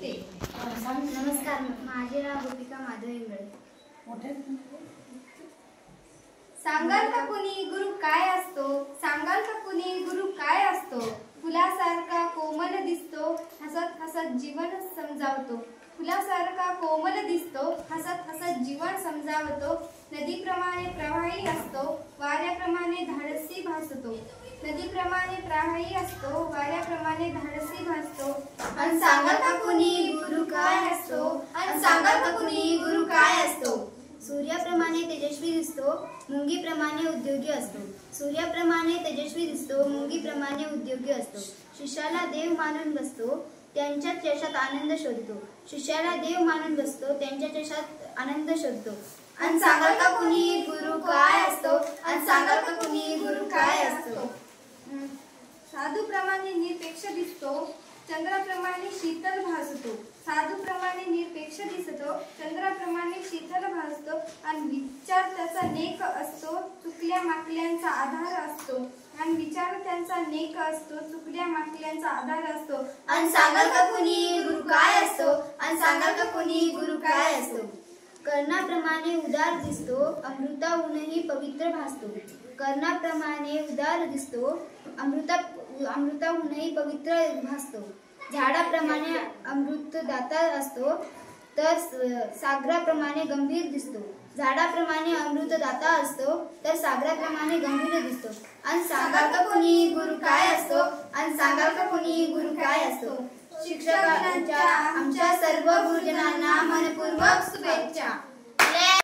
शिकते। नमस्कार, माझे नाव गोपिका माधव इंगळे। सांगाल का कुणी गुरु काय असतो? सांगाल का कुणी गुरु काय असतो? फुलासारखा कोमल दिसतो, हसत हसत जीवन समजावतो। फुलासारखा कोमल दिसतो, हसत हसत जीवन समजावतो। नदीप्रमाणे प्रवाही असतो, वाऱ्याप्रमाणे धाडसी भासतो। नदीप्रमाणे प्रवाही असतो, वाऱ्याप्रमाणे धाडसी भासतो। अन सांगाल का कुणी गुरु काय असतो? अन सांगाल का कुणी गुरु काय असतो? सूर्याप्रमाणे तेजस्वी दिसतो, मुंगीप्रमाणे उद्योगी असतो। सूर्याप्रमाणे तेजस्वी दिसतो, मुंगीप्रमाणे उद्योगी असतो। शिष्याला देव मानून बसतो, त्यांच्या यशात आनंद शोधतो। शिष्याला देव मानून बसतो, त्यांच्या यशात आनंद शोधतो। अन सांगाल का कुणी गुरु काय असतो? अन सांगाल का कुणी गुरु काय असतो? साधूप्रमाणे निरपेक्ष दिसतो, चंद्राप्रमाणे शीतल भासतो। साधूप्रमाणे निरपेक्ष दिसतो, चंद्राप्रमाणे शीतल भासतो। आणि विचार त्याचा नेक असतो, चुकल्या माकल्यांचा आधार असतो। आणि विचार त्यांचा नेक असतो, चुकल्या माकल्यांचा आधार असतो। अन सांगाल का कुणी गुरु काय असतो? अन सांगाल का कुणी गुरु काय असतो? कर्णाप्रमाणे उदार दिसतो, अमृताहूनही पवित्र भासतो। कर्णाप्रमाणे उदार दिसतो, अमृताहूनही पवित्र भासतो। झाडाप्रमाणे अमृतदाता असतो, तर सागराप्रमाणे गंभीर दिसतो। झाडाप्रमाणे अमृतदाता असतो, तर सागराप्रमाणे गंभीर दिसतो। अन सांगाल का कुणी गुरु काय असतो? अन सांगाल का कुणी गुरु काय असतो? शिक्षकांच्या आमच्या सर्व गुरुजनांना मनपूर्वक शुभेच्छा।